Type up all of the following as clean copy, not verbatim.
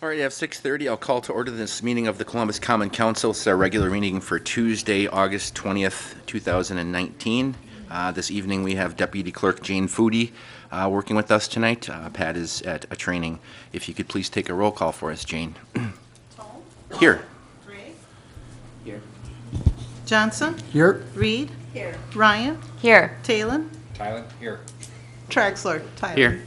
All right, at 6:30, I'll call to order this meeting of the Columbus Common Council. It's our regular meeting for Tuesday, August 20th, 2019. This evening we have Deputy Clerk Jane Foodie working with us tonight. Pat is at a training. If you could please take a roll call for us, Jane. Tall. Here. Gray. Here. Johnson. Here. Reed. Here. Ryan. Here. Talon. Tylen. Here. Traxler. Tyler. Here.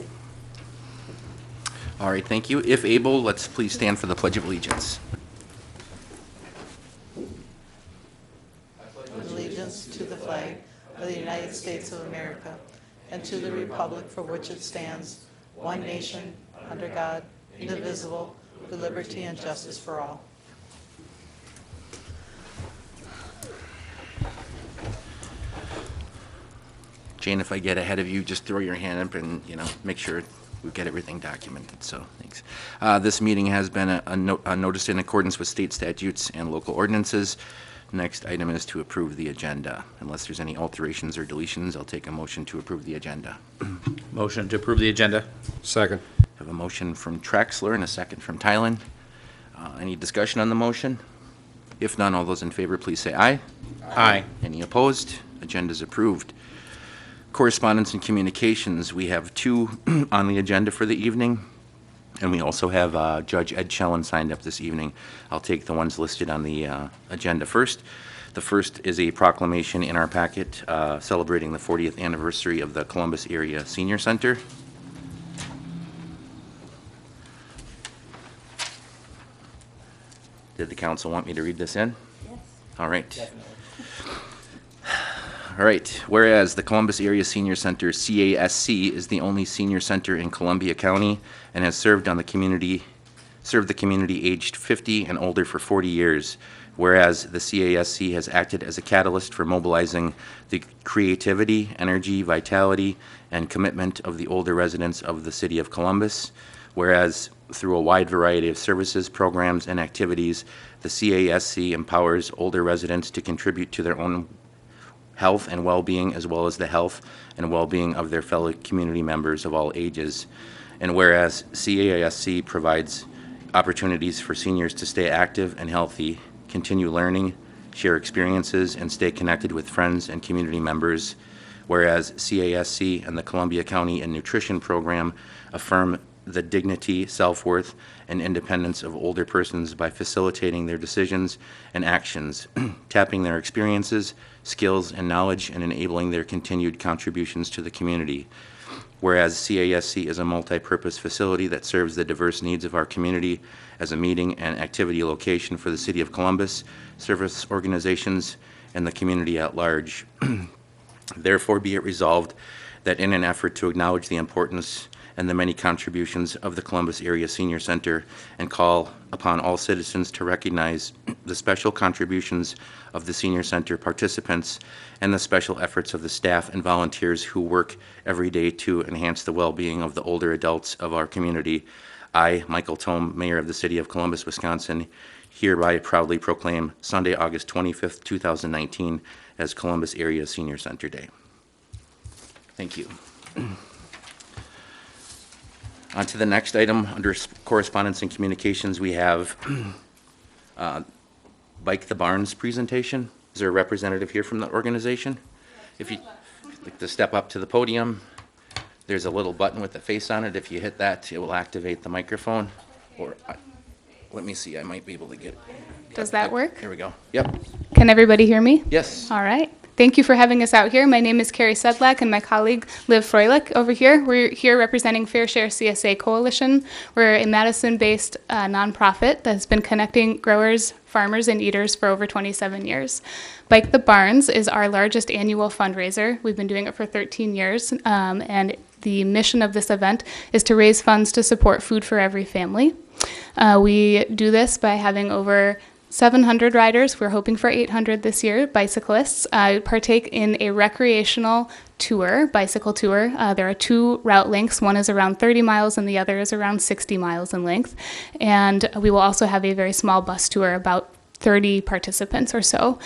All right, thank you. If able, let's please stand for the Pledge of Allegiance. Allegiance to the flag of the United States of America and to the republic for which it stands, one nation, under God, indivisible, with liberty and justice for all. Jane, if I get ahead of you, just throw your hand up and, make sure we get everything documented, so thanks. This meeting has been noticed in accordance with state statutes and local ordinances. Next item is to approve the agenda. Unless there's any alterations or deletions, I'll take a motion to approve the agenda. Motion to approve the agenda. Second. I have a motion from Traxler and a second from Tylen. Any discussion on the motion? If none, all those in favor, please say aye. Aye. Any opposed? Agenda is approved. Correspondence and communications, we have two on the agenda for the evening, and we also have Judge Ed Schellen signed up this evening. I'll take the ones listed on the agenda first. The first is a proclamation in our packet celebrating the 40th anniversary of the Columbus Area Senior Center. Did the council want me to read this in? Yes. All right. Definitely. All right, whereas the Columbus Area Senior Center, CASC, is the only senior center in Columbia County and has served the community aged 50 and older for 40 years, whereas the CASC has acted as a catalyst for mobilizing the creativity, energy, vitality, and commitment of the older residents of the city of Columbus, whereas through a wide variety of services, programs, and activities, the CASC empowers older residents to contribute to their own health and well-being, as well as the health and well-being of their fellow community members of all ages. And whereas CASC provides opportunities for seniors to stay active and healthy, continue learning, share experiences, and stay connected with friends and community members, whereas CASC and the Columbia County and Nutrition Program affirm the dignity, self-worth, and independence of older persons by facilitating their decisions and actions, tapping their experiences, skills, and knowledge, and enabling their continued contributions to the community. Whereas CASC is a multi-purpose facility that serves the diverse needs of our community as a meeting and activity location for the City of Columbus, service organizations, and the community at large. Therefore, be it resolved that in an effort to acknowledge the importance and the many contributions of the Columbus Area Senior Center and call upon all citizens to recognize the special contributions of the Senior Center participants and the special efforts of the staff and volunteers who work every day to enhance the well-being of the older adults of our community, I, Michael Tome, Mayor of the City of Columbus, Wisconsin, hereby proudly proclaim Sunday, August 25th, 2019 as Columbus Area Senior Center Day. Thank you. On to the next item. Under correspondence and communications, we have Bike the Barns presentation. Is there a representative here from the organization? If you'd like to step up to the podium, there's a little button with a face on it. If you hit that, it will activate the microphone. Or let me see, I might be able to get it. Does that work? Here we go. Yep. Can everybody hear me? Yes. All right. Thank you for having us out here. My name is Carrie Sedlak and my colleague Liv Froelich over here. We're here representing Fair Share CSA Coalition. We're a Madison-based nonprofit that has been connecting growers, farmers, and eaters for over 27 years. Bike the Barns is our largest annual fundraiser. We've been doing it for 13 years, and the mission of this event is to raise funds to support food for every family. We do this by having over 700 riders, we're hoping for 800 this year, bicyclists, partake in a recreational tour, bicycle tour. There are two route lengths. One is around 30 miles and the other is around 60 miles in length. And we will also have a very small bus tour, about 30 participants or so.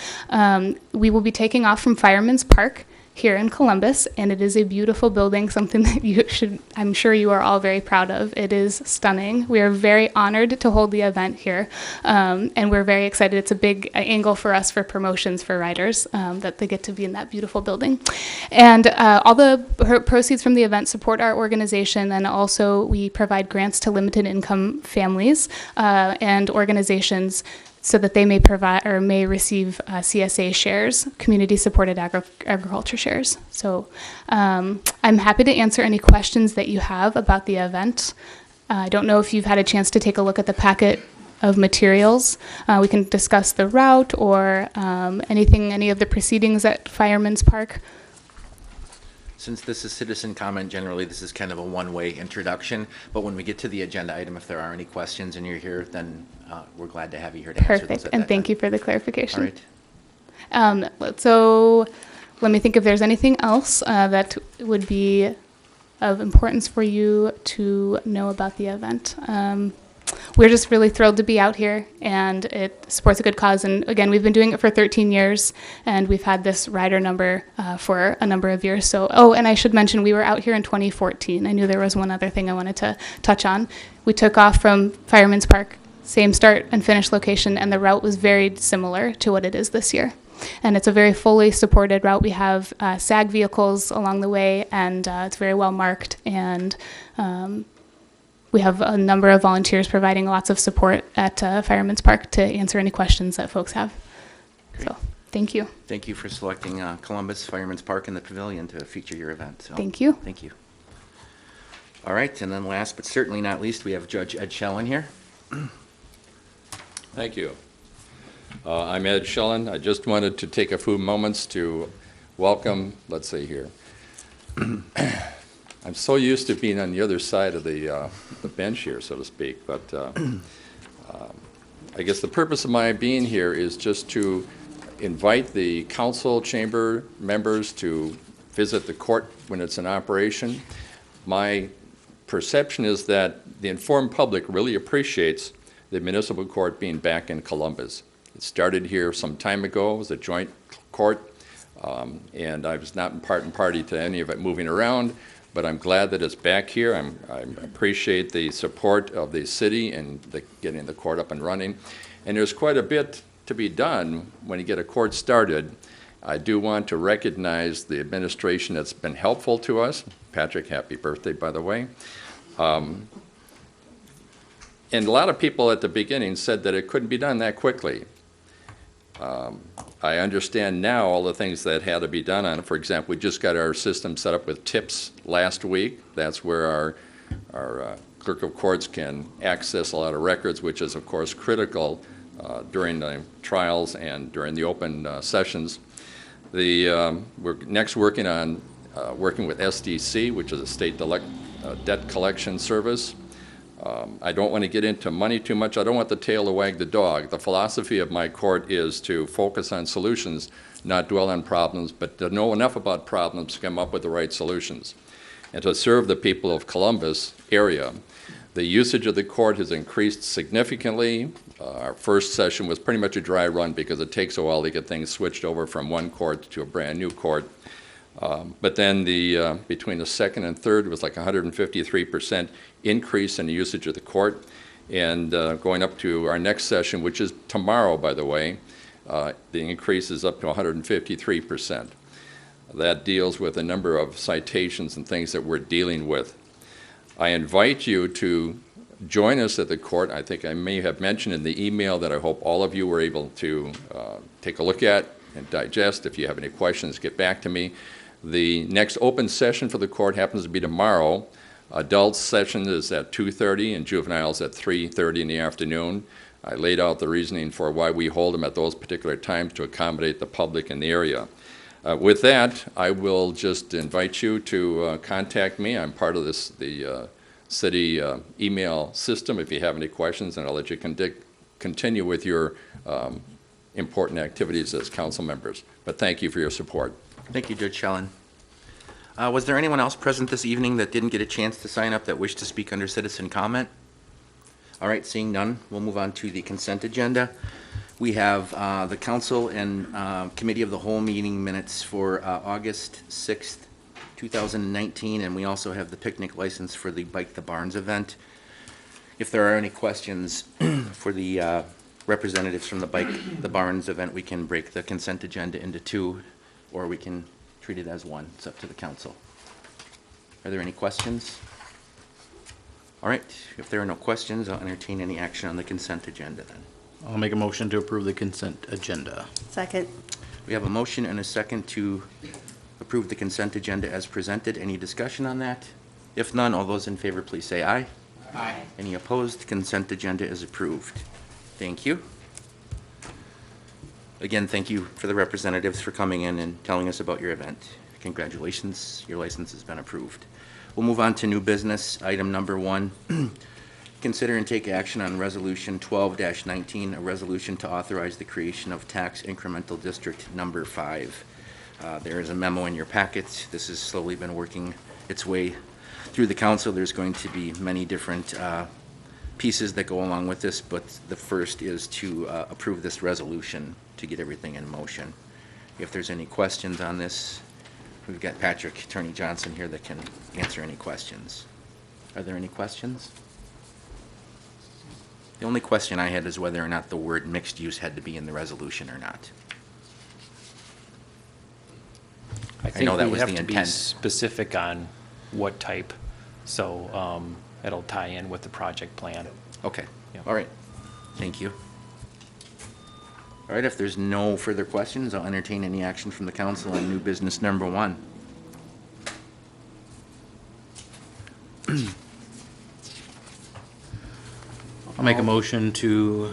We will be taking off from Fireman's Park here in Columbus, and it is a beautiful building, something that I'm sure you are all very proud of. It is stunning. We are very honored to hold the event here, and we're very excited. It's a big angle for us for promotions for riders, that they get to be in that beautiful building. And all the proceeds from the event support our organization, and also we provide grants to limited income families and organizations so that they may provide or may receive CSA shares, community-supported agriculture shares. So I'm happy to answer any questions that you have about the event. I don't know if you've had a chance to take a look at the packet of materials. We can discuss the route or any of the proceedings at Fireman's Park. Since this is citizen comment, generally this is kind of a one-way introduction, but when we get to the agenda item, if there are any questions and you're here, then we're glad to have you here to answer those Perfect, at and that thank time. you for the clarification. All right. So let me think if there's anything else that would be of importance for you to know about the event. We're just really thrilled to be out here, and it supports a good cause. And again, we've been doing it for 13 years, and we've had this rider number for a number of years. So, and I should mention, we were out here in 2014. I knew there was one other thing I wanted to touch on. We took off from Fireman's Park, same start and finish location, and the route was very similar to what it is this year. And it's a very fully supported route. We have SAG vehicles along the way, and it's very well marked. And we have a number of volunteers providing lots of support at Fireman's Park to answer any questions that folks have. Great. So, thank you. Thank you for selecting Columbus Fireman's Park and the Pavilion to feature your event. So, Thank you. Thank you. All right, and then last but certainly not least, we have Judge Ed Schellen here. Thank you. I'm Ed Schellen. I just wanted to take a few moments to welcome, let's see here. I'm so used to being on the other side of the bench here, so to speak, but I guess the purpose of my being here is just to invite the council chamber members to visit the court when it's in operation. My perception is that the informed public really appreciates the municipal court being back in Columbus. It started here some time ago. It was a joint court, and I was not part and party to any of it moving around, but I'm glad that it's back here. I appreciate the support of the city and getting the court up and running. And there's quite a bit to be done when you get a court started. I do want to recognize the administration that's been helpful to us. Patrick, happy birthday, by the way. And a lot of people at the beginning said that it couldn't be done that quickly. I understand now all the things that had to be done on it. For example, we just got our system set up with TIPS last week. That's where our clerk of courts can access a lot of records, which is, of course, critical during the trials and during the open sessions. We're next working on working with SDC, which is a state debt collection service. I don't want to get into money too much. I don't want the tail to wag the dog. The philosophy of my court is to focus on solutions, not dwell on problems, but to know enough about problems to come up with the right solutions. And to serve the people of Columbus area, the usage of the court has increased significantly. Our first session was pretty much a dry run because it takes a while to get things switched over from one court to a brand new court. But then between the second and third was like 153% increase in the usage of the court. And going up to our next session, which is tomorrow, by the way, the increase is up to 153%. That deals with a number of citations and things that we're dealing with. I invite you to join us at the court. I think I may have mentioned in the email that I hope all of you were able to take a look at and digest. If you have any questions, get back to me. The next open session for the court happens to be tomorrow. Adult session is at 2:30 and juveniles at 3:30 in the afternoon. I laid out the reasoning for why we hold them at those particular times to accommodate the public in the area. With that, I will just invite you to contact me. I'm part of the city email system if you have any questions, and I'll let you continue with your important activities as council members. But thank you for your support. Thank you, Judge Schellen. Was there anyone else present this evening that didn't get a chance to sign up that wished to speak under citizen comment? All right, seeing none, we'll move on to the consent agenda. We have the council and committee of the whole meeting minutes for August 6th, 2019, and we also have the picnic license for the Bike the Barns event. If there are any questions for the representatives from the Bike the Barns event, we can break the consent agenda into two, or we can treat it as one. It's up to the council. Are there any questions? All right, if there are no questions, I'll entertain any action on the consent agenda then. I'll make a motion to approve the consent agenda. Second. We have a motion and a second to approve the consent agenda as presented. Any discussion on that? If none, all those in favor, please say aye. Aye. Any opposed? Consent agenda is approved. Thank you. Again, thank you for the representatives for coming in and telling us about your event. Congratulations, your license has been approved. We'll move on to new business. Item number 1, consider and take action on Resolution 12-19, a resolution to authorize the creation of Tax Incremental District Number 5. There is a memo in your packet. This has slowly been working its way through the council. There's going to be many different pieces that go along with this, but the first is to approve this resolution to get everything in motion. If there's any questions on this, we've got Patrick, Attorney Johnson here that can answer any questions. Are there any questions? The only question I had is whether or not the word mixed use had to be in the resolution or not. I think know that we was have the to be intent. specific on what type, so it'll tie in with the project plan. Okay, Yeah. all right, thank you. All right, if there's no further questions, I'll entertain any action from the council on new business number 1. I'll make a motion to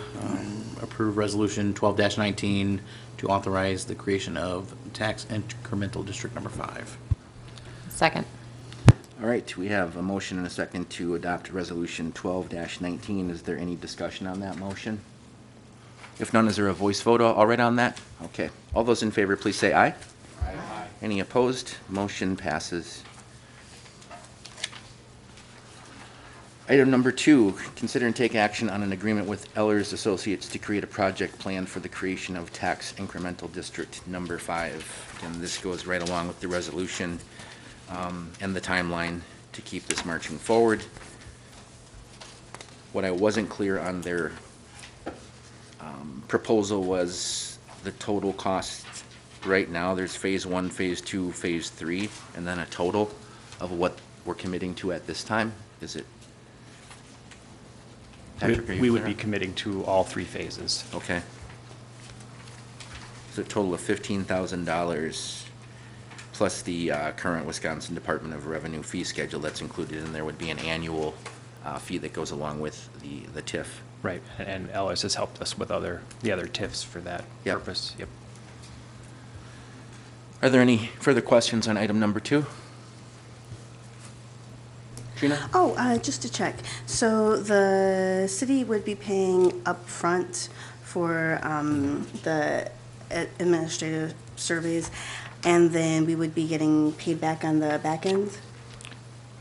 approve Resolution 12-19 to authorize the creation of Tax Incremental District Number 5. Second. All right, we have a motion and a second to adopt Resolution 12-19. Is there any discussion on that motion? If none, is there a voice vote all right on that? Okay. All those in favor, please say aye. Aye. Any opposed? Motion passes. Item number 2, consider and take action on an agreement with Ellers Associates to create a project plan for the creation of Tax Incremental District Number 5. Again, this goes right along with the resolution and the timeline to keep this marching forward. What I wasn't clear on their proposal was the total cost. Right now, there's phase 1, phase 2, phase 3, and then a total of what we're committing to at this time. Is it? Patrick, are you We would clear? be committing to all 3 phases. Okay. It's a total of $15,000 plus the current Wisconsin Department of Revenue fee schedule that's included, and there would be an annual fee that goes along with the TIF. Right, and Ellis has helped us with the other TIFs for that Yep. purpose. Yep. Are there any further questions on item number 2? Trina? Oh, just to check. So the city would be paying upfront for the administrative surveys, and then we would be getting paid back on the back end?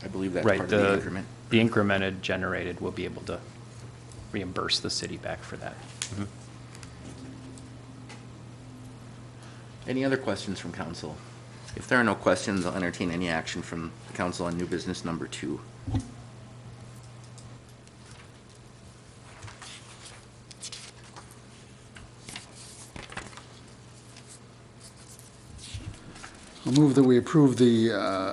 I believe that's Right, part of the increment. the incremented generated will be able to reimburse the city back for that. Any other questions from council? If there are no questions, I'll entertain any action from the council on new business number 2. I'll move that we approve the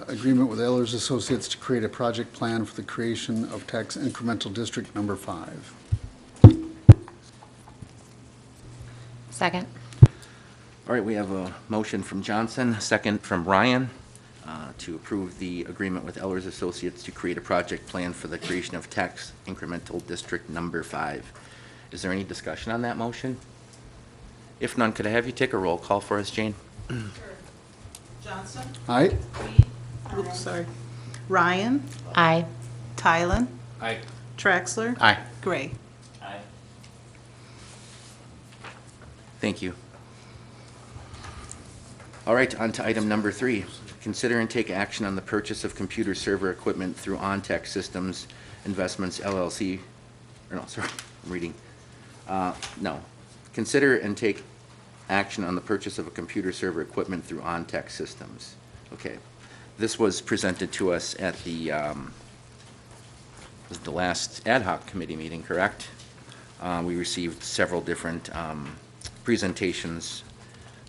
agreement with Ehlers Associates to create a project plan for the creation of Tax Incremental District Number 5. Second. All right, we have a motion from Johnson, a second from Ryan, to approve the agreement with Ehlers Associates to create a project plan for the creation of Tax Incremental District Number 5. Is there any discussion on that motion? If none, could I have you take a roll call for us, Jane? Johnson? Aye? Oops, sorry. Ryan? Aye. Tylen? Aye. Traxler? Aye. Gray? Thank you. All right, on to item number 3. Consider and take action on the purchase of computer server equipment through OnTech Systems Investments LLC, or no, sorry, I'm reading. No. Consider and take action on the purchase of a computer server equipment through OnTech Systems. Okay. This was presented to us at was the last ad hoc committee meeting, correct? We received several different presentations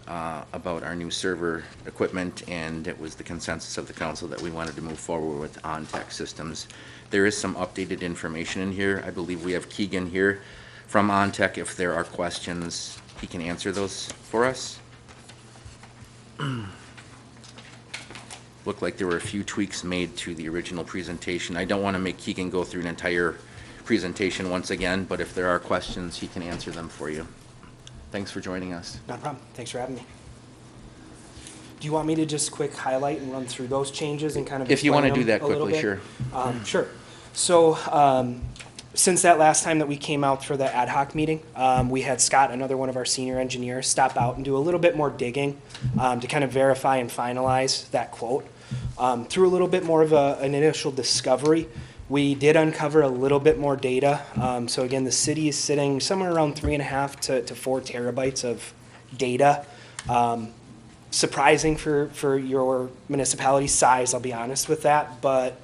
about our new server equipment, and it was the consensus of the council that we wanted to move forward with OnTech Systems. There is some updated information in here. I believe we have Keegan here from OnTech. If there are questions, he can answer those for us. Looked like there were a few tweaks made to the original presentation. I don't want to make Keegan go through an entire presentation once again, but if there are questions, he can answer them for you. Thanks for joining us. Not a problem. Thanks for having me. Do you want me to just quick highlight and run through those changes and kind of If you want to explain do that them a little quickly, bit? sure. Sure. So since that last time that we came out for the ad hoc meeting, we had Scott, another one of our senior engineers, stop out and do a little bit more digging to kind of verify and finalize that quote. Through a little bit more of an initial discovery, we did uncover a little bit more data. So again, the city is sitting somewhere around 3.5 to 4 terabytes of data. Surprising for your municipality size, I'll be honest with that, but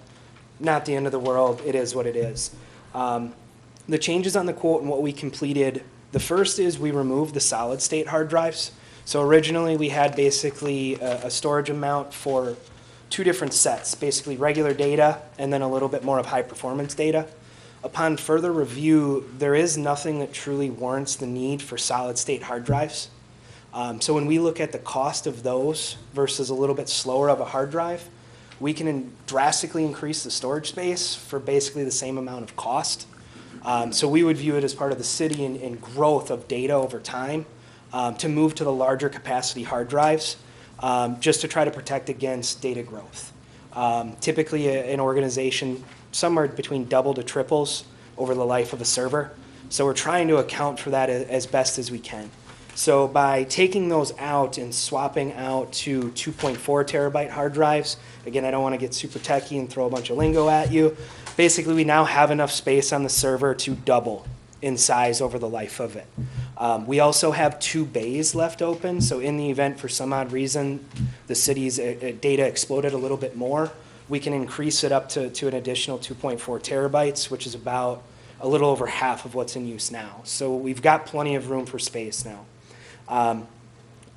not the end of the world. It is what it is. The changes on the quote and what we completed, the first is we removed the solid state hard drives. So originally we had basically a storage amount for 2 different sets, basically regular data and then a little bit more of high performance data. Upon further review, there is nothing that truly warrants the need for solid state hard drives. So when we look at the cost of those versus a little bit slower of a hard drive, we can drastically increase the storage space for basically the same amount of cost. So we would view it as part of the city and growth of data over time to move to the larger capacity hard drives just to try to protect against data growth. Typically an organization somewhere between double to triples over the life of a server. So we're trying to account for that as best as we can. So by taking those out and swapping out to 2.4 terabyte hard drives, again, I don't want to get super techie and throw a bunch of lingo at you. Basically, we now have enough space on the server to double in size over the life of it. We also have 2 bays left open, so in the event for some odd reason the city's data exploded a little bit more, we can increase it up to an additional 2.4 terabytes, which is about a little over half of what's in use now. So we've got plenty of room for space now.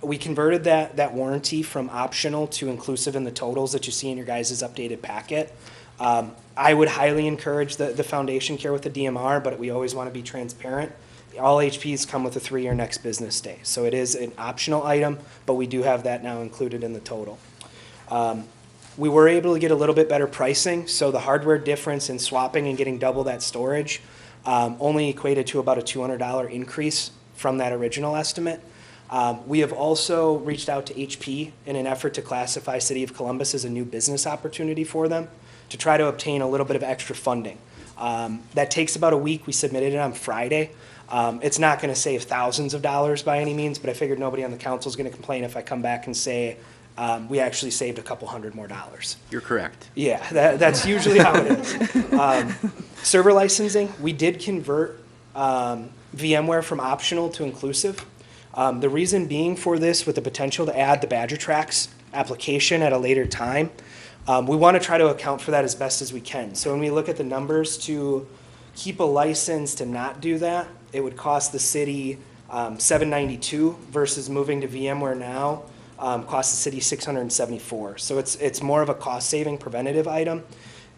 We converted that warranty from optional to inclusive in the totals that you see in your guys' updated packet. I would highly encourage the foundation care with the DMR, but we always want to be transparent. All HPs come with a 3-year next business day. So it is an optional item, but we do have that now included in the total. We were able to get a little bit better pricing, so the hardware difference in swapping and getting double that storage only equated to about a $200 increase from that original estimate. We have also reached out to HP in an effort to classify City of Columbus as a new business opportunity for them to try to obtain a little bit of extra funding. That takes about a week. We submitted it on Friday. It's not going to save thousands of dollars by any means, but I figured nobody on the council is going to complain if I come back and say we actually saved a couple $100 more. You're correct. Yeah, that's usually how it is. Server licensing, we did convert VMware from optional to inclusive. The reason being for this, with the potential to add the BadgerTrax application at a later time, we want to try to account for that as best as we can. So when we look at the numbers to keep a license to not do that, it would cost the city $792 versus moving to VMware now costs the city $674. So it's more of a cost-saving preventative item.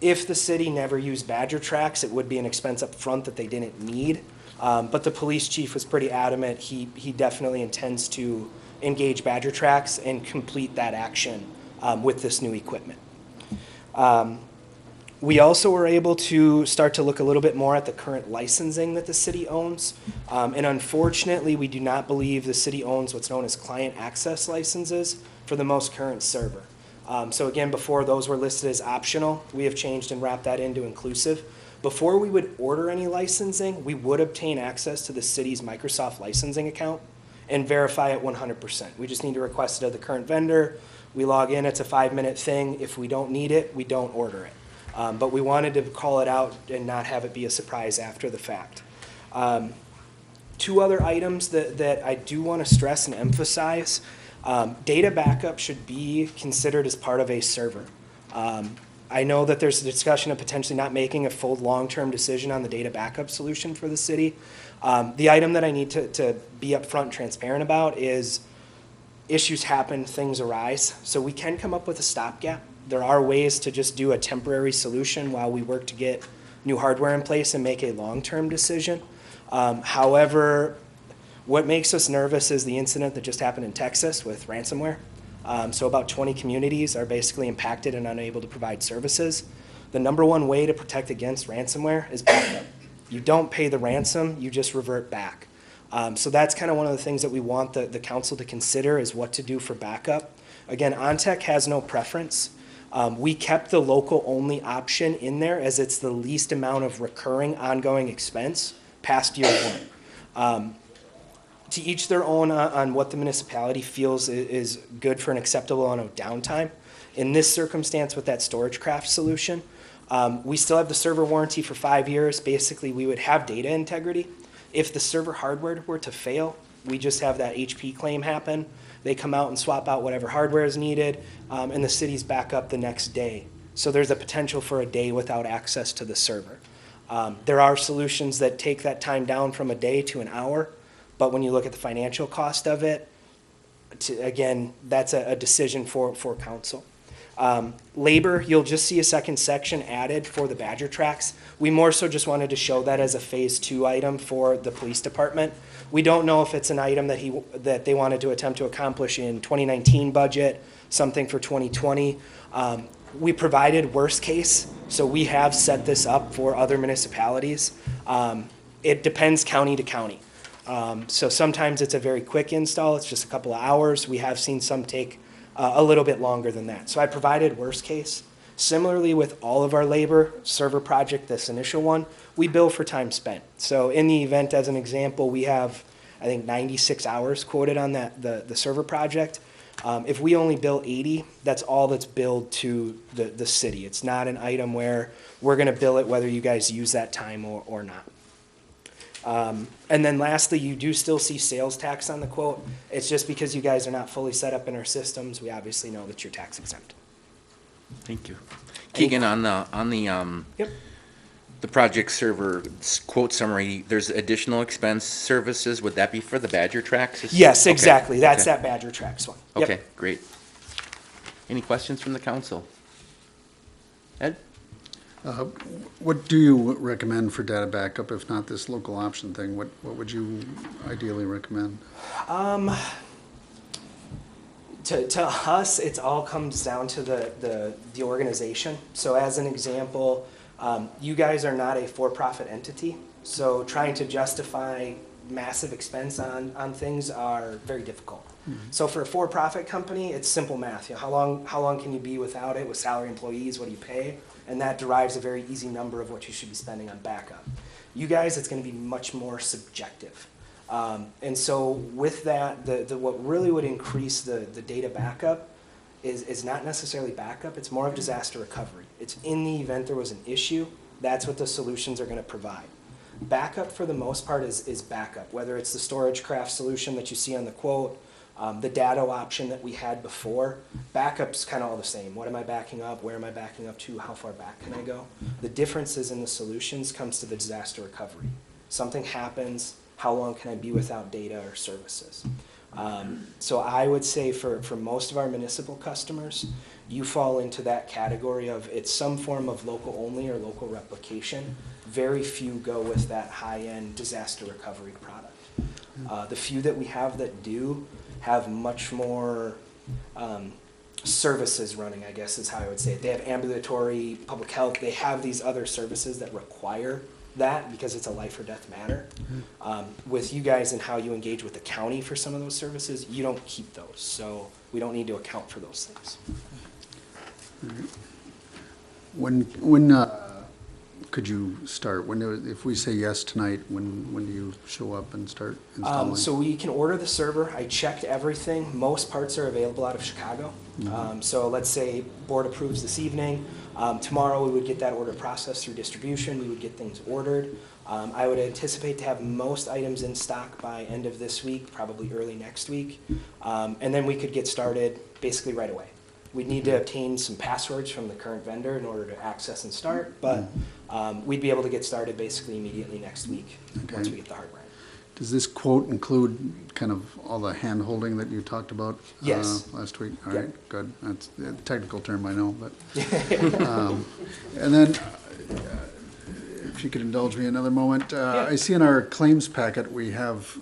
If the city never used BadgerTrax, it would be an expense up front that they didn't need. But the police chief was pretty adamant. He definitely intends to engage BadgerTrax and complete that action with this new equipment. We also were able to start to look a little bit more at the current licensing that the city owns. And unfortunately, we do not believe the city owns what's known as client access licenses for the most current server. So again, before those were listed as optional, we have changed and wrapped that into inclusive. Before we would order any licensing, we would obtain access to the city's Microsoft licensing account and verify it 100%. We just need to request it of the current vendor. We log in, it's a 5-minute thing. If we don't need it, we don't order it. But we wanted to call it out and not have it be a surprise after the fact. Two other items that I do want to stress and emphasize. Data backup should be considered as part of a server. I know that there's a discussion of potentially not making a full long-term decision on the data backup solution for the city. The item that I need to be upfront and transparent about is issues happen, things arise. So we can come up with a stopgap. There are ways to just do a temporary solution while we work to get new hardware in place and make a long-term decision. However, what makes us nervous is the incident that just happened in Texas with ransomware. So about 20 communities are basically impacted and unable to provide services. The number one way to protect against ransomware is backup. You don't pay the ransom, you just revert back. So that's kind of one of the things that we want the council to consider is what to do for backup. Again, OnTech has no preference. We kept the local only option in there as it's the least amount of recurring ongoing expense past year one. To each their own on what the municipality feels is good for an acceptable amount of downtime. In this circumstance with that StorageCraft solution, we still have the server warranty for 5 years. Basically, we would have data integrity. If the server hardware were to fail, we just have that HP claim happen. They come out and swap out whatever hardware is needed, and the city's back up the next day. So there's a potential for a day without access to the server. There are solutions that take that time down from a day to an hour, but when you look at the financial cost of it, again, that's a decision for council. Labor, you'll just see a second section added for the Badger tracks. We more so just wanted to show that as a phase 2 item for the police department. We don't know if it's an item that they wanted to attempt to accomplish in 2019 budget, something for 2020. We provided worst case, so we have set this up for other municipalities. It depends county to county. So sometimes it's a very quick install, it's just a couple of hours. We have seen some take a little bit longer than that. So I provided worst case. Similarly with all of our labor server project, this initial one, we bill for time spent. So in the event, as an example, we have, I think, 96 hours quoted on the server project. If we only bill 80, that's all that's billed to the city. It's not an item where we're gonna bill it whether you guys use that time or not. And then lastly, you do still see sales tax on the quote. It's just because you guys are not fully set up in our systems, we obviously know that you're tax exempt. Thank you. Keegan, on the Yep. the project server quote summary, there's additional expense services. Would that be for the Badger tracks? Yes, Okay, exactly. That's okay. that Badger Tracks one. Yep. Okay, great. Any questions from the council? Ed? What do you recommend for data backup, if not this local option thing? What would you ideally recommend? To us, it all comes down to the organization. So as an example, you guys are not a for-profit entity, so trying to justify massive expense on things are very difficult. So for a for-profit company, it's simple math. You know, how long can you be without it with salary employees? What do you pay? And that derives a very easy number of what you should be spending on backup. You guys, it's going to be much more subjective. And so with that, what really would increase the data backup is not necessarily backup, it's more of disaster recovery. It's in the event there was an issue, that's what the solutions are going to provide. Backup for the most part is backup, whether it's the StorageCraft solution that you see on the quote, the Datto option that we had before. Backup's kind of all the same. What am I backing up? Where am I backing up to? How far back can I go? The differences in the solutions comes to the disaster recovery. Something happens, how long can I be without data or services? So I would say for most of our municipal customers, you fall into that category of it's some form of local only or local replication. Very few go with that high-end disaster recovery product. The few that we have that do have much more services running, I guess is how I would say it. They have ambulatory, public health, they have these other services that require that because it's a life or death matter. With you guys and how you engage with the county for some of those services, you don't keep those, so we don't need to account for those things. When could you start? If we say yes tonight, when do you show up and start installing? So we can order the server. I checked everything. Most parts are available out of Chicago. So let's say board approves this evening. Tomorrow we would get that order processed through distribution. We would get things ordered. I would anticipate to have most items in stock by end of this week, probably early next week. And then we could get started basically right away. We'd need to obtain some passwords from the current vendor in order to access and start, but we'd be able to get started basically immediately next week once we get the hardware. Does this quote include kind of all the hand-holding that you talked about? Yes. Last week? All Yep. right, good. That's a technical term, I know, but. And then, if you could indulge me another moment, I see in our claims packet, we have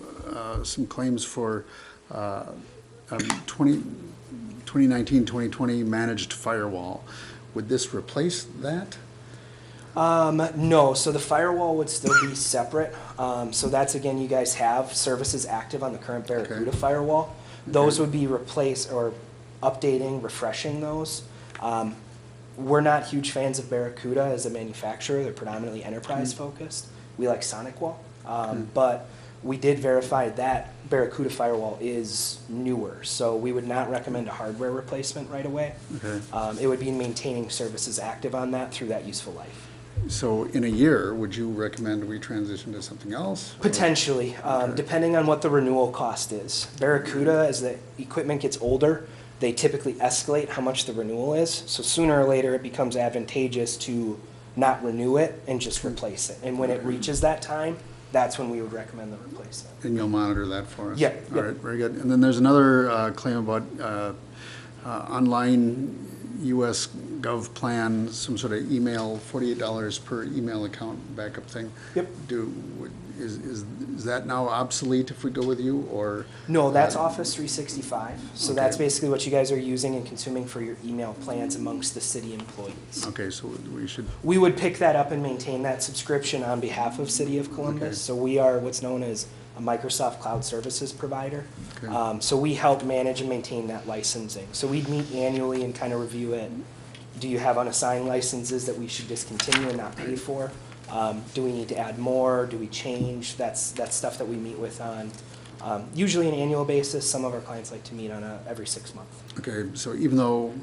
some claims for 2019-2020 managed firewall. Would this replace that? No, so the firewall would still be separate. So that's, again, you guys have services active on the current Barracuda firewall. Those would be replaced or updating, refreshing those. We're not huge fans of Barracuda as a manufacturer. They're predominantly enterprise focused. We like SonicWall. But we did verify that Barracuda firewall is newer, so we would not recommend a hardware replacement right away. Okay. It would be maintaining services active on that through that useful life. So in a year, would you recommend we transition to something else? Potentially, depending on what the renewal cost is. Barracuda, as the equipment gets older, they typically escalate how much the renewal is. So sooner or later, it becomes advantageous to not renew it and just replace it. And when it reaches that time, that's when we would recommend the replacement. And you'll monitor that for us? Yeah, All yeah. right, very good. And then there's another claim about online US Gov plan, some sort of email, $48 per email account backup thing. Yep. Is that now obsolete if we go with you, or? No, that's Office 365. So that's Okay. basically what you guys are using and consuming for your email plans amongst the city employees. Okay, so we should, We would pick that up and maintain that subscription on behalf of City of Columbus. Okay. So we are what's known as a Microsoft Cloud Services provider. Okay. So we help manage and maintain that licensing. So we'd meet annually and kind of review it. Do you have unassigned licenses that we should discontinue and not pay for? Do we need to add more? Do we change? That's stuff that we meet with on usually an annual basis. Some of our clients like to meet on every 6 months. okay, so even though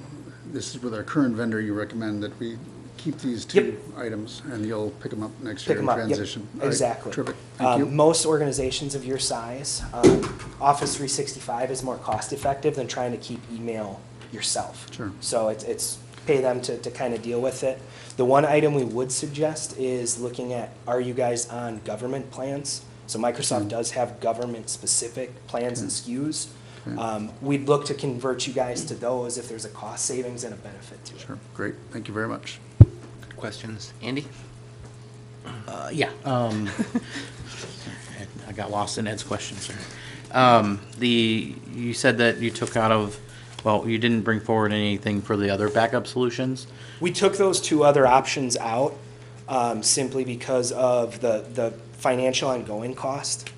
this is with our current vendor, you recommend that we keep these two items, and you'll pick them up next year Pick in them up, yep, transition? All right, exactly. Terrific, thank you. Most organizations of your size, Office 365 is more cost effective than trying to keep email yourself. Sure. So it's pay them to kind of deal with it. The one item we would suggest is looking at, are you guys on government plans? So Microsoft does have government-specific plans and SKUs. We'd look to convert you guys to those if there's a cost savings and a benefit to it. Sure, great, thank you very much. Good questions. Andy? Yeah. I got lost in Ed's questions there. You said that you took out of, well, you didn't bring forward anything for the other backup solutions? We took those two other options out simply because of the financial ongoing cost.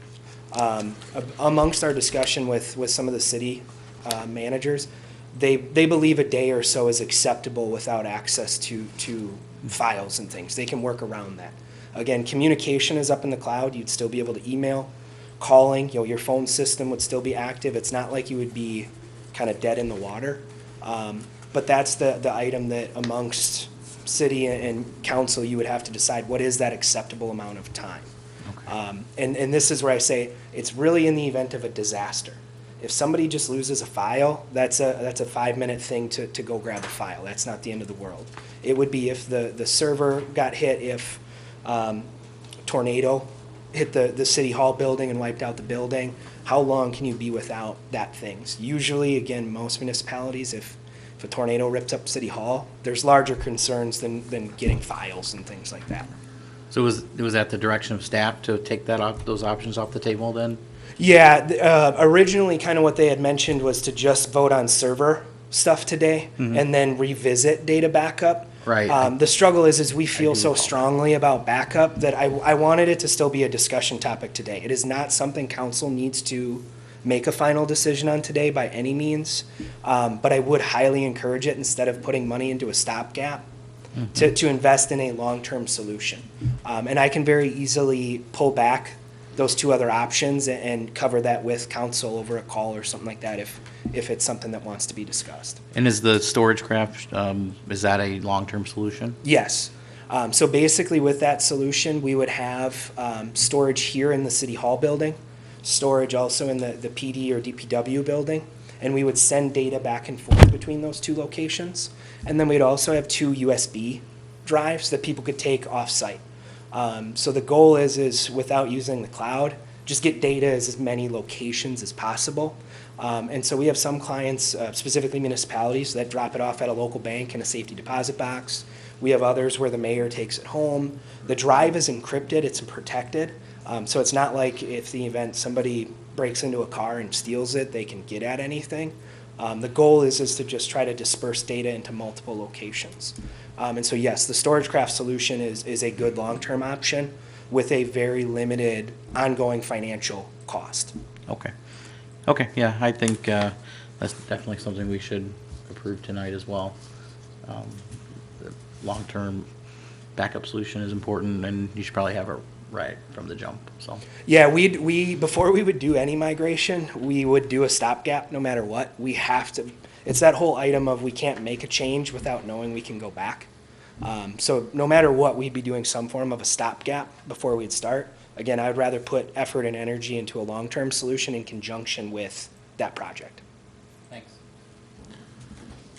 Amongst our discussion with some of the city managers, they believe a day or so is acceptable without access to files and things. They can work around that. Again, communication is up in the cloud. You'd still be able to email, calling, your phone system would still be active. It's not like you would be kind of dead in the water. But that's the item that amongst city and council, you would have to decide what is that acceptable amount of time. And this is where I say it's really in the event of a disaster. If somebody just loses a file, that's a 5-minute thing to go grab a file. That's not the end of the world. It would be if the server got hit, if tornado hit the city hall building and wiped out the building. How long can you be without that thing? Usually, again, most municipalities, if a tornado ripped up City Hall, there's larger concerns than getting files and things like that. So was that the direction of staff to take those options off the table then? Yeah, originally kind of what they had mentioned was to just vote on server stuff today and then revisit data backup. Right. The struggle is we feel so strongly about backup that I wanted it to still be a discussion topic today. It is not something council needs to make a final decision on today by any means, but I would highly encourage it instead of putting money into a stopgap. to invest in a long-term solution. And I can very easily pull back those two other options and cover that with council over a call or something like that if it's something that wants to be discussed. And is the storage craft, is that a long-term solution? Yes. So basically with that solution, we would have storage here in the City Hall building, storage also in the PD or DPW building, and we would send data back and forth between those two locations. And then we'd also have 2 USB drives that people could take off-site. So the goal is without using the cloud, just get data as many locations as possible. And so we have some clients, specifically municipalities, that drop it off at a local bank in a safety deposit box. We have others where the mayor takes it home. The drive is encrypted, it's protected. So it's not like if the event somebody breaks into a car and steals it, they can get at anything. The goal is to just try to disperse data into multiple locations. And so yes, the StorageCraft solution is a good long-term option with a very limited ongoing financial cost. Okay. Okay, yeah, I think that's definitely something we should approve tonight as well. The long-term backup solution is important, and you should probably have it right from the jump, so. Yeah, we before we would do any migration, we would do a stopgap no matter what. We have to, it's that whole item of we can't make a change without knowing we can go back. So no matter what, we'd be doing some form of a stopgap before we'd start. Again, I would rather put effort and energy into a long-term solution in conjunction with that project. Thanks.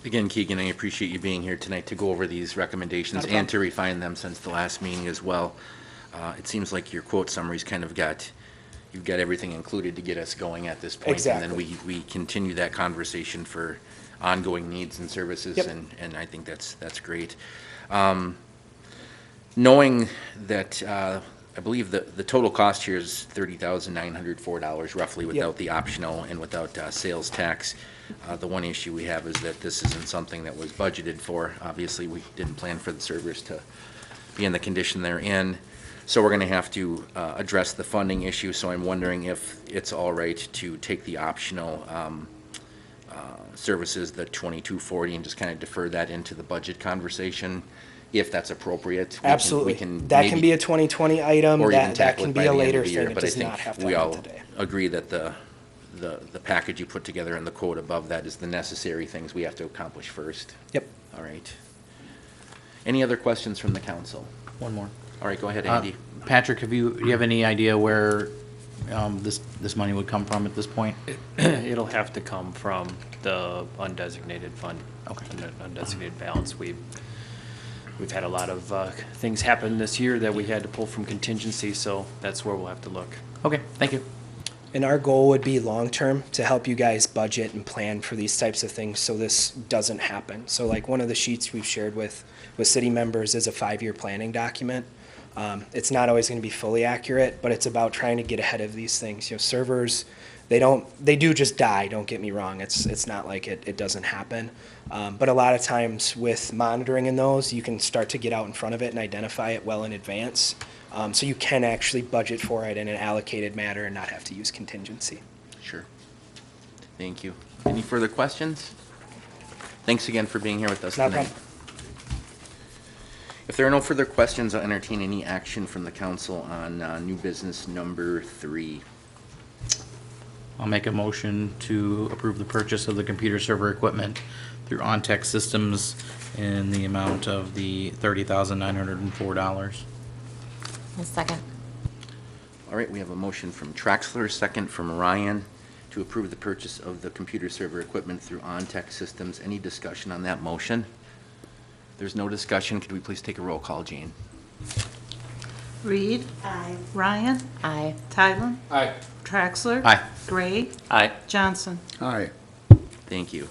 Again, Keegan, I appreciate you being here tonight to go over these recommendations Not a problem. and to refine them since the last meeting as well. It seems like your quote summaries kind of you've got everything included to get us going at this point. Exactly. And then we continue that conversation for ongoing needs and services, Yep. and I think that's great. Knowing that, I believe the total cost here is $30,904 roughly without the optional and without sales tax. The one issue we have is that this isn't something that was budgeted for. Obviously, we didn't plan for the servers to be in the condition they're in. So we're going to have to address the funding issue. So I'm wondering if it's all right to take the optional services, the 2240, and just kind of defer that into the budget conversation, if that's appropriate. Absolutely. We can That maybe- can be a 2020 item. or even That tackle can it be by a the end later of the year, thing. It but I does not have think to we happen all today. agree that the package you put together and the quote above that is the necessary things we have to accomplish first. Yep. All right. Any other questions from the council? One more. All right, go ahead, Andy. Patrick, do you have any idea where this money would come from at this point? It'll have to come from the undesignated fund. Okay. Undesignated balance. We've had a lot of things happen this year that we had to pull from contingency, so that's where we'll have to look. Okay, thank you. And our goal would be long-term to help you guys budget and plan for these types of things so this doesn't happen. So like one of the sheets we've shared with city members is a 5-year planning document. It's not always going to be fully accurate, but it's about trying to get ahead of these things. You know, servers, they do just die, don't get me wrong. It's not like it doesn't happen. But a lot of times with monitoring in those, you can start to get out in front of it and identify it well in advance. So you can actually budget for it in an allocated manner and not have to use contingency. Sure. Thank you. Any further questions? Thanks again for being here with us Not a tonight. problem. If there are no further questions, I'll entertain any action from the council on new business number 3. I'll make a motion to approve the purchase of the computer server equipment through OnTech Systems in the amount of the $30,904. A second. All right, we have a motion from Traxler, second from Ryan, to approve the purchase of the computer server equipment through OnTech Systems. Any discussion on that motion? There's no discussion. Could we please take a roll call, Jane? Reed. Aye. Ryan. Aye. Tyler. Aye. Traxler. Aye. Gray. Aye. Johnson. Aye. Thank you.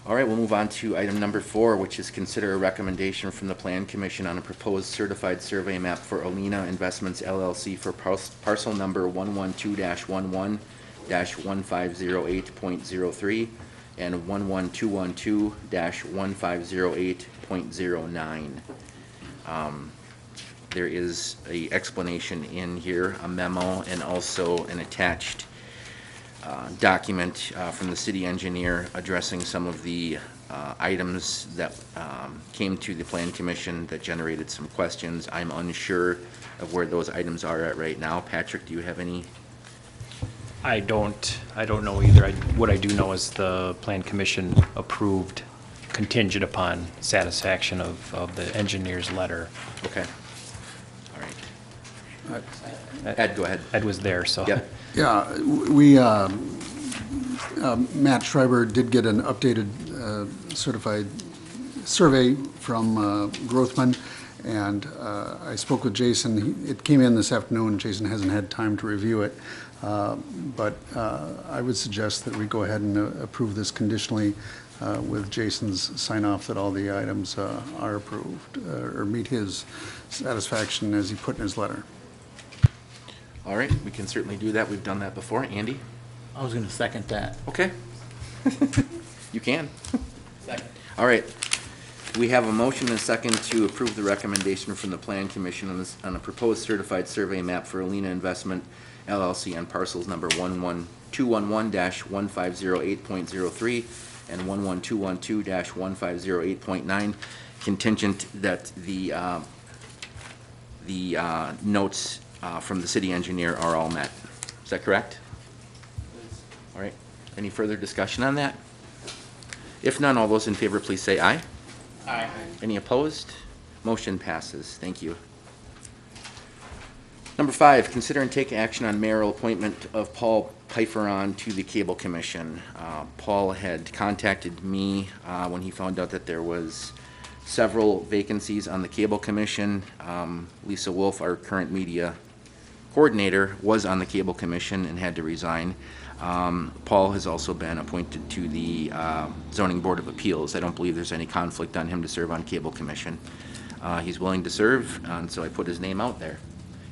All right, we'll move on to item number 4, which is consider a recommendation from the Plan Commission on a proposed certified survey map for Alina Investments LLC for parcel number 112-11-1508.03 and 11212-1508.09. There is a explanation in here, a memo, and also an attached document from the city engineer addressing some of the items that came to the Plan Commission that generated some questions. I'm unsure of where those items are at right now. Patrick, do you have any? I don't know either. What I do know is the Plan Commission approved contingent upon satisfaction of the engineer's letter. Okay. All right. Ed, go ahead. Ed was there, so. Yeah. Yeah, we, Matt Schreiber did get an updated certified survey from Grothman, and I spoke with Jason. It came in this afternoon. Jason hasn't had time to review it, but I would suggest that we go ahead and approve this conditionally with Jason's sign-off that all the items are approved or meet his satisfaction as he put in his letter. All right, we can certainly do that. We've done that before. Andy? I was gonna second that. Okay. You can. All right. We have a motion and a second to approve the recommendation from the Plan Commission on a proposed certified survey map for Alena Investment LLC on parcels number 11211-1508.03 and 11212-1508.9, contingent that the notes from the city engineer are all met. Is that correct? All right. Any further discussion on that? If none, all those in favor, please say aye. Aye. Any opposed? Motion passes. Thank you. Number 5, consider and take action on mayoral appointment of Paul Pfeifferon to the Cable Commission. Paul had contacted me when he found out that there was several vacancies on the Cable Commission. Lisa Wolf, our current media coordinator, was on the Cable Commission and had to resign. Paul has also been appointed to the Zoning Board of Appeals. I don't believe there's any conflict on him to serve on Cable Commission. He's willing to serve, and so I put his name out there.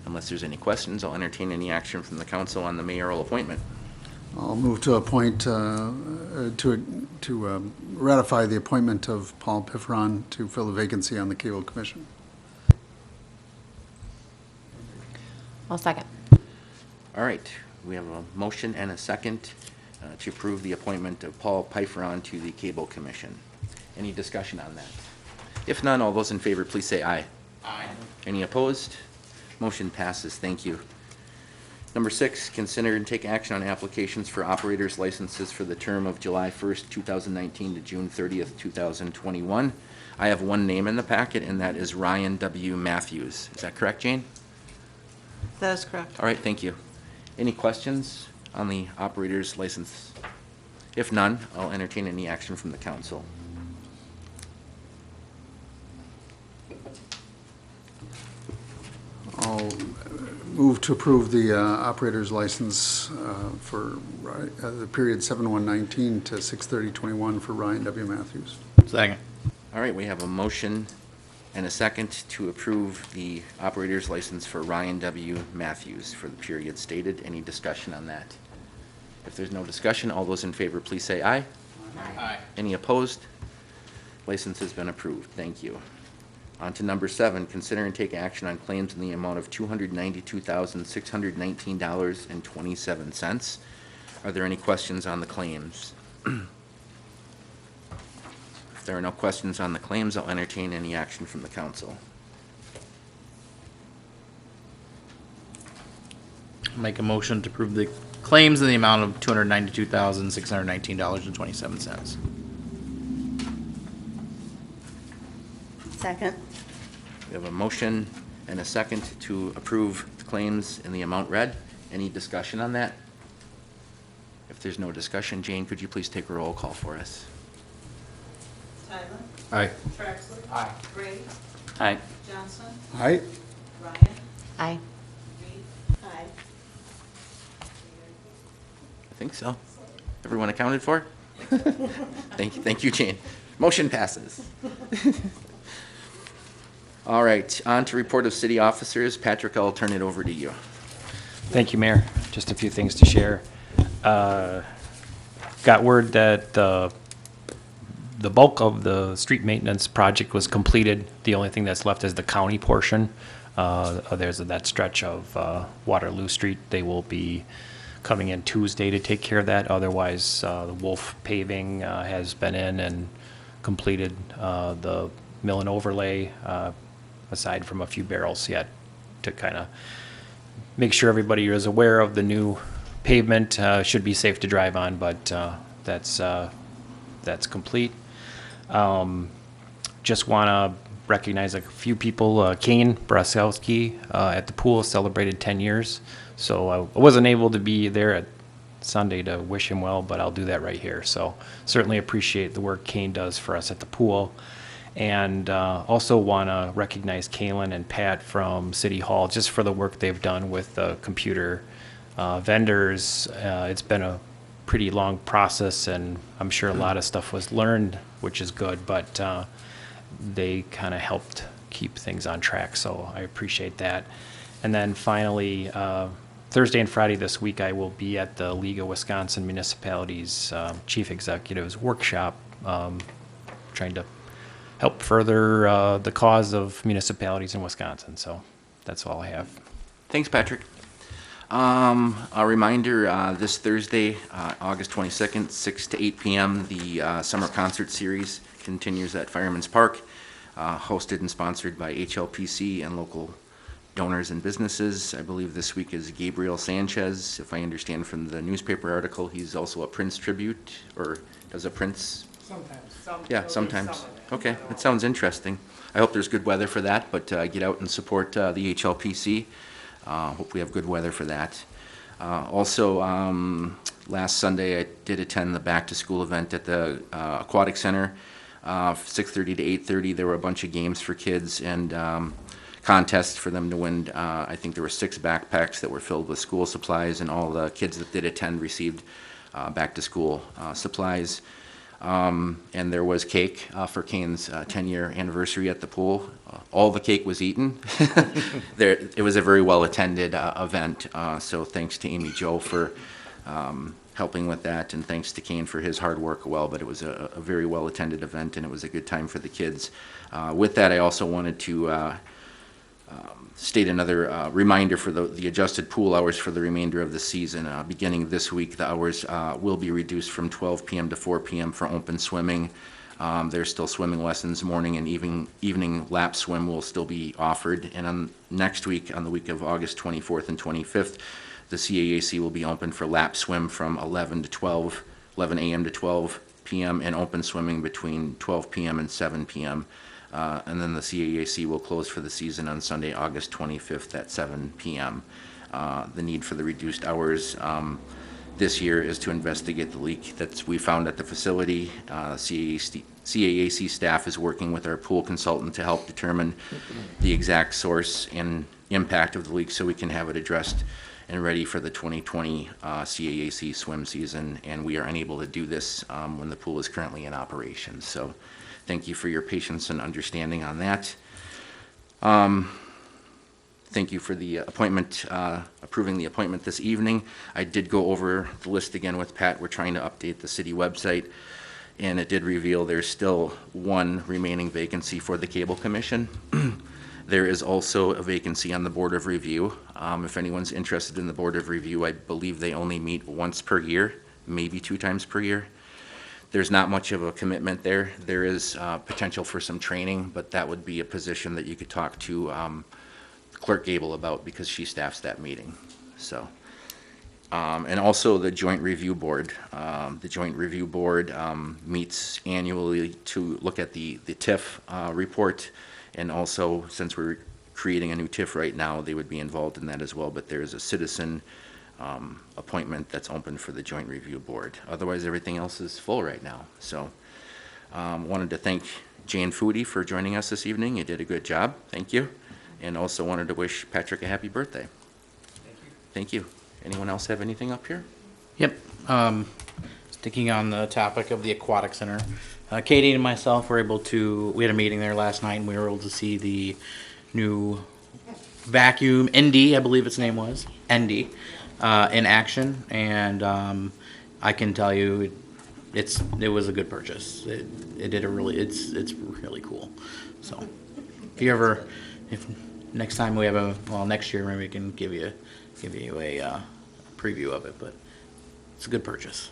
Unless there's any questions, I'll entertain any action from the council on the mayoral appointment. I'll move to appoint, to ratify the appointment of Paul Pfeifferon to fill the vacancy on the Cable Commission. I'll second. All right, we have a motion and a second to approve the appointment of Paul Pfeifferon to the Cable Commission. Any discussion on that? If none, all those in favor, please say aye. Aye. Any opposed? Motion passes. Thank you. Number 6, consider and take action on applications for operators licenses for the term of July 1st, 2019 to June 30th, 2021. I have one name in the packet, and that is Ryan W. Matthews. Is that correct, Jane? That is correct. All right, thank you. Any questions on the operator's license? If none, I'll entertain any action from the council. I'll move to approve the operator's license for the period 7/1/19 to 6/30/21 for Ryan W. Matthews. Second. All right, we have a motion and a second to approve the operator's license for Ryan W. Matthews for the period stated. Any discussion on that? If there's no discussion, all those in favor, please say aye. Aye. Any opposed? License has been approved. Thank you. On to number 7, consider and take action on claims in the amount of $292,619.27. Are there any questions on the claims? If there are no questions on the claims, I'll entertain any action from the council. Make a motion to approve the claims in the amount of $292,619.27. Second. We have a motion and a second to approve the claims in the amount read. Any discussion on that? If there's no discussion, Jane, could you please take a roll call for us? Tyler? Aye. Traxler? Aye. Gray? Aye. Johnson? Aye. Ryan? Aye. Reed? Aye. I think so. Everyone accounted for? Thank you, Jane. Motion passes. All right, on to report of city officers. Patrick, I'll turn it over to you. Thank you, Mayor. Just a few things to share. Got word that the bulk of the street maintenance project was completed. The only thing that's left is the county portion. There's that stretch of Waterloo Street. They will be coming in Tuesday to take care of that. Otherwise, the Wolf Paving has been in and completed the mill and overlay, aside from a few barrels yet to kind of make sure everybody is aware of the new pavement. Should be safe to drive on, but that's complete. Just want to recognize a few people. Kane Brasowski at the pool celebrated 10 years. So I wasn't able to be there at Sunday to wish him well, but I'll do that right here. So certainly appreciate the work Kane does for us at the pool. And also want to recognize Kaylin and Pat from City Hall just for the work they've done with the computer vendors. It's been a pretty long process, and I'm sure a lot of stuff was learned, which is good, but they kind of helped keep things on track, so I appreciate that. And then finally, Thursday and Friday this week, I will be at the League of Wisconsin Municipalities Chief Executives Workshop, trying to help further the cause of municipalities in Wisconsin. So that's all I have. Thanks, Patrick. A reminder, this Thursday, August 22nd, 6 to 8 p.m., the summer concert series continues at Fireman's Park, hosted and sponsored by HLPC and local donors and businesses. I believe this week is Gabriel Sanchez. If I understand from the newspaper article, he's also a Prince tribute, or does a Prince? Sometimes. Yeah, sometimes. Okay, that sounds interesting. I hope there's good weather for that, but get out and support the HLPC. Hope we have good weather for that. Also, last Sunday I did attend the back-to-school event at the Aquatic Center, 6:30 to 8:30. There were a bunch of games for kids and contests for them to win. I think there were 6 backpacks that were filled with school supplies, and all the kids that did attend received back-to-school supplies. And there was cake for Kane's 10-year anniversary at the pool. All the cake was eaten. It was a very well-attended event, so thanks to Amy Jo for helping with that, and thanks to Kane for his hard work. Well, but it was a very well-attended event, and it was a good time for the kids. With that, I also wanted to state another reminder for the adjusted pool hours for the remainder of the season. Beginning this week, the hours will be reduced from 12 p.m. to 4 p.m. for open swimming. There's still swimming lessons. Morning and evening lap swim will still be offered. And on next week, on the week of August 24th and 25th, the CAAC will be open for lap swim from 11 a.m. to 12 p.m. and open swimming between 12 p.m. and 7 p.m. And then the CAAC will close for the season on Sunday, August 25th at 7 p.m. The need for the reduced hours this year is to investigate the leak that we found at the facility. CAAC staff is working with our pool consultant to help determine the exact source and impact of the leak so we can have it addressed and ready for the 2020 CAAC swim season. And we are unable to do this when the pool is currently in operation. So thank you for your patience and understanding on that. Thank you for the appointment, approving the appointment this evening. I did go over the list again with Pat. We're trying to update the city website, and it did reveal there's still one remaining vacancy for the Cable Commission. There is also a vacancy on the Board of Review. If anyone's interested in the Board of Review, I believe they only meet once per year, maybe 2 times per year. There's not much of a commitment there. There is potential for some training, but that would be a position that you could talk to Clerk Gable about, because she staffs that meeting. So, and also the Joint Review Board. The Joint Review Board meets annually to look at the TIF report, and also, since we're creating a new TIF right now, they would be involved in that as well. But there's a citizen appointment that's open for the Joint Review Board. Otherwise, everything else is full right now. So, wanted to thank Jane Foodie for joining us this evening. You did a good job. Thank you. And also wanted to wish Patrick a happy birthday. Thank you. Thank you. Anyone else have anything up here? Yep. Sticking on the topic of the Aquatic Center, Katie and myself were able to, we had a meeting there last night, and we were able to see the new vacuum, ND, I believe its name was, ND, in action. And I can tell you it was a good purchase. It did a really, it's really cool. So if next time we have next year maybe we can give you a preview of it, but it's a good purchase.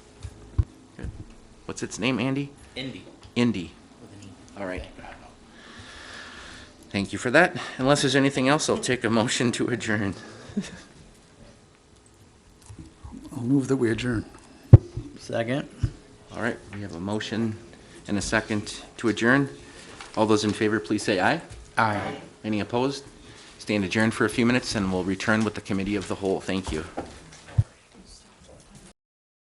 Good. What's its name, Andy? Indy. Indy. All right. Thank you for that. Unless there's anything else, I'll take a motion to adjourn. I'll move that we adjourn. Second. All right, we have a motion and a second to adjourn. All those in favor, please say aye. Aye. Any opposed? Stand adjourned for a few minutes, and we'll return with the committee of the whole. Thank you.